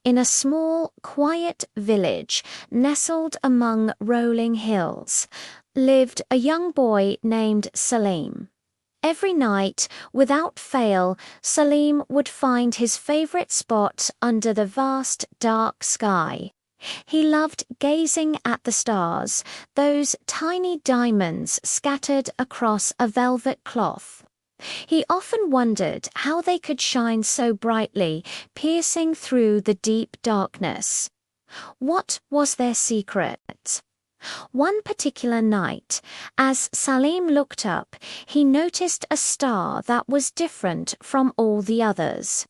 In a small, quiet village nestled among rolling hills, lived a young boy named Salim. Every night, without fail, Salim would find his favorite spot under the vast, dark sky. He loved gazing at the stars, those tiny diamonds scattered across a velvet cloth. He often wondered how they could shine so brightly, piercing through the deep darkness. What was their secret? One particular night, as Salim looked up, he noticed a star that was different from all the others.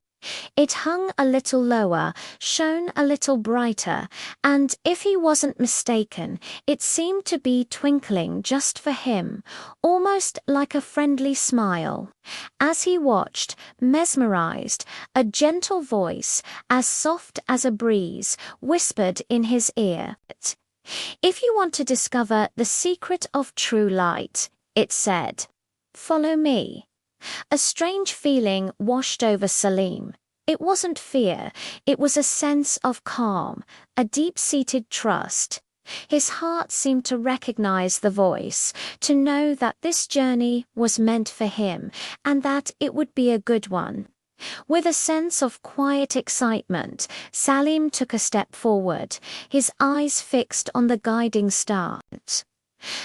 It hung a little lower, shone a little brighter, and if he wasn't mistaken, it seemed to be twinkling just for him, almost like a friendly smile. As he watched, mesmerized, a gentle voice, as soft as a breeze, whispered in his ear. "If you want to discover the secret of true light," it said, "follow me." A strange feeling washed over Salim. It wasn't fear, it was a sense of calm, a deep-seated trust. His heart seemed to recognize the voice, to know that this journey was meant for him, and that it would be a good one. With a sense of quiet excitement, Salim took a step forward, his eyes fixed on the guiding star.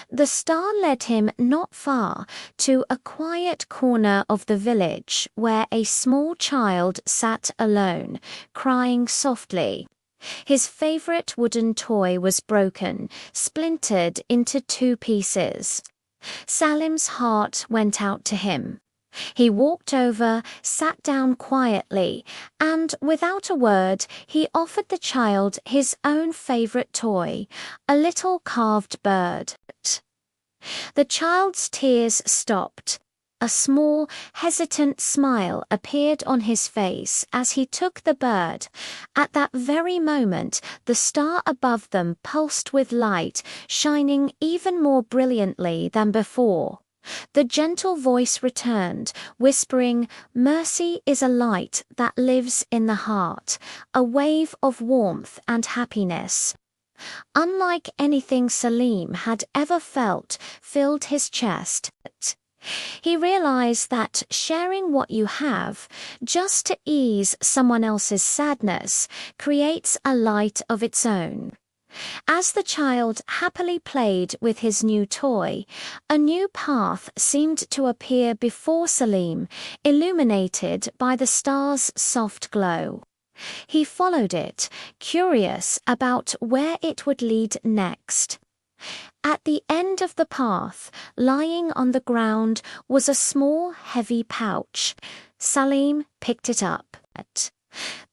The star led him not far, to a quiet corner of the village where a small child sat alone, crying softly. His favorite wooden toy was broken, splintered into 2 pieces. Salim's heart went out to him. He walked over, sat down quietly, and without a word, he offered the child his own favorite toy, a little carved bird. The child's tears stopped. A small, hesitant smile appeared on his face as he took the bird. At that very moment, the star above them pulsed with light, shining even more brilliantly than before. The gentle voice returned, whispering, "Mercy is a light that lives in the heart, a wave of warmth and happiness." Unlike anything Salim had ever felt, filled his chest. He realized that sharing what you have, just to ease someone else's sadness, creates a light of its own. As the child happily played with his new toy, a new path seemed to appear before Salim, illuminated by the star's soft glow. He followed it, curious about where it would lead next. At the end of the path, lying on the ground, was a small, heavy pouch. Salim picked it up.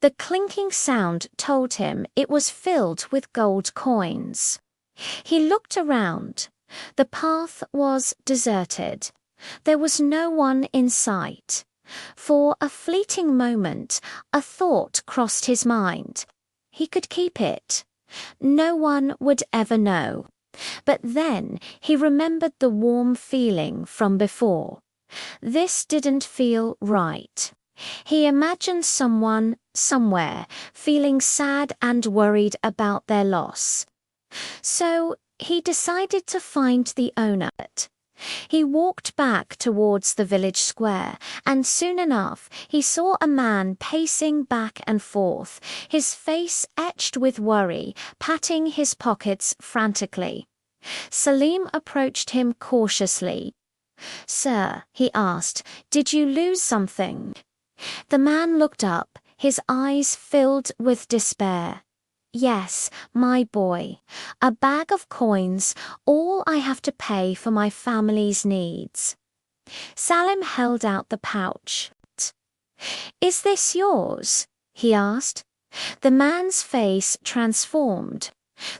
The clinking sound told him it was filled with gold coins. He looked around. The path was deserted. There was no one in sight. For a fleeting moment, a thought crossed his mind. He could keep it. No one would ever know. But then he remembered the warm feeling from before. This didn't feel right. He imagined someone, somewhere, feeling sad and worried about their loss. So he decided to find the owner. He walked back towards the village square, and soon enough he saw a man pacing back and forth, his face etched with worry, patting his pockets frantically. Salim approached him cautiously. "Sir," he asked, "did you lose something?" The man looked up, his eyes filled with despair. "Yes, my boy. A bag of coins, all I have to pay for my family's needs." Salim held out the pouch. "Is this yours?" he asked. The man's face transformed.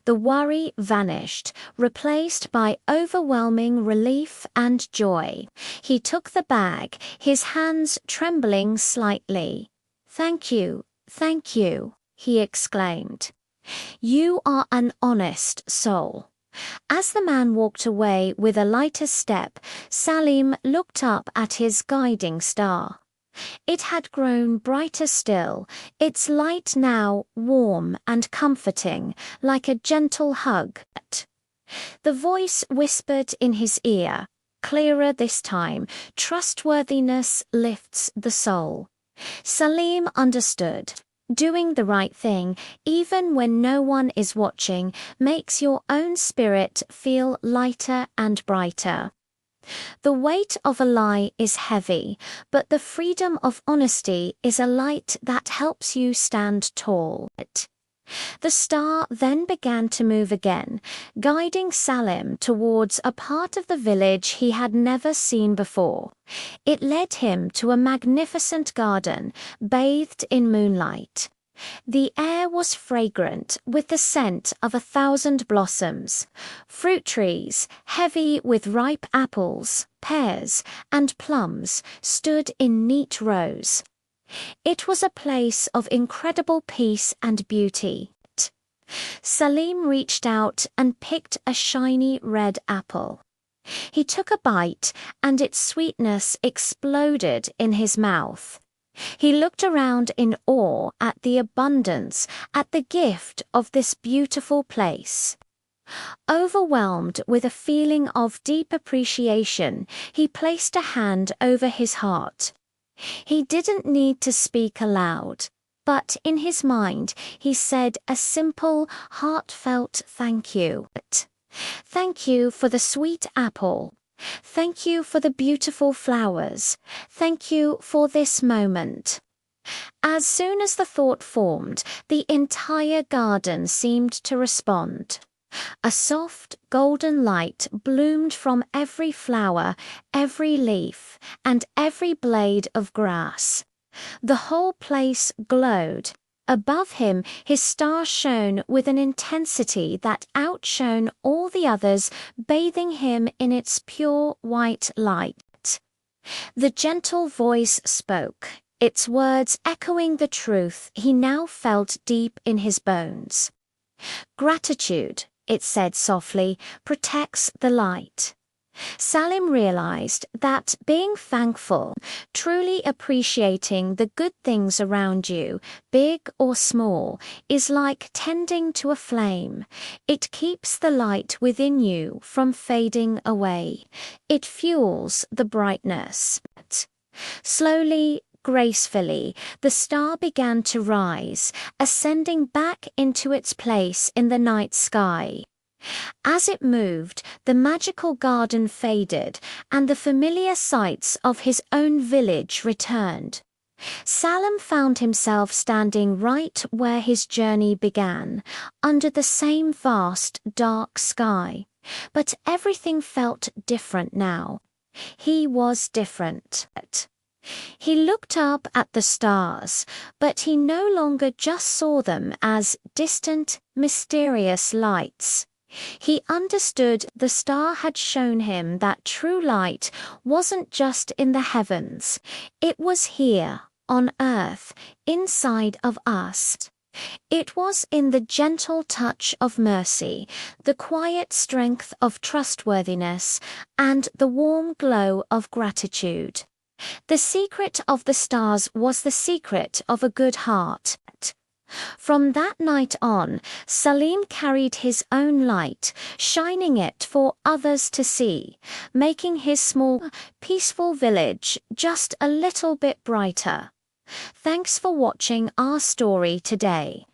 The worry vanished, replaced by overwhelming relief and joy. He took the bag, his hands trembling slightly. Thank you," he exclaimed. "You are an honest soul." As the man walked away with a lighter step, Salim looked up at his guiding star. It had grown brighter still, its light now warm and comforting, like a gentle hug. The voice whispered in his ear, clearer this time, "Trustworthiness lifts the soul." Salim understood. Doing the right thing, even when no one is watching, makes your own spirit feel lighter and brighter. The weight of a lie is heavy, but the freedom of honesty is a light that helps you stand tall. The star then began to move again, guiding Salim towards a part of the village he had never seen before. It led him to a magnificent garden, bathed in moonlight. The air was fragrant with the scent of 1,000 blossoms. Fruit trees, heavy with ripe apples, pears, and plums, stood in neat rows. It was a place of incredible peace and beauty. Salim reached out and picked a shiny red apple. He took a bite, and its sweetness exploded in his mouth. He looked around in awe at the abundance, at the gift of this beautiful place. Overwhelmed with a feeling of deep appreciation, he placed a hand over his heart. He didn't need to speak aloud, but in his mind he said a simple, heartfelt thank you. Thank you for the sweet apple. Thank you for the beautiful flowers. Thank you for this moment. As soon as the thought formed, the entire garden seemed to respond. A soft, golden light bloomed from every flower, every leaf, and every blade of grass. The whole place glowed. Above him, his star shone with an intensity that outshone all the others, bathing him in its pure white light. The gentle voice spoke, its words echoing the truth he now felt deep in his bones. "Gratitude," it said softly, "protects the light." Salim realized that being thankful, truly appreciating the good things around you, big or small, is like tending to a flame. It keeps the light within you from fading away. It fuels the brightness. Slowly, gracefully, the star began to rise, ascending back into its place in the night sky. As it moved, the magical garden faded, and the familiar sights of his own village returned. Salim found himself standing right where his journey began, under the same vast, dark sky. But everything felt different now. He was different. He looked up at the stars, but he no longer just saw them as distant, mysterious lights. He understood the star had shown him that true light wasn't just in the heavens. It was here, on earth, inside of us. It was in the gentle touch of mercy, the quiet strength of trustworthiness, and the warm glow of gratitude. The secret of the stars was the secret of a good heart. From that night on, Salim carried his own light, shining it for others to see, making his small, peaceful village just a little bit brighter. Thanks for watching our story today.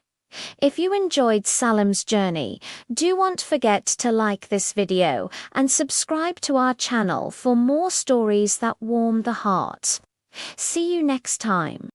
If you enjoyed Salim's journey, don't forget to like this video and subscribe to our channel for more stories that warm the heart. See you next time.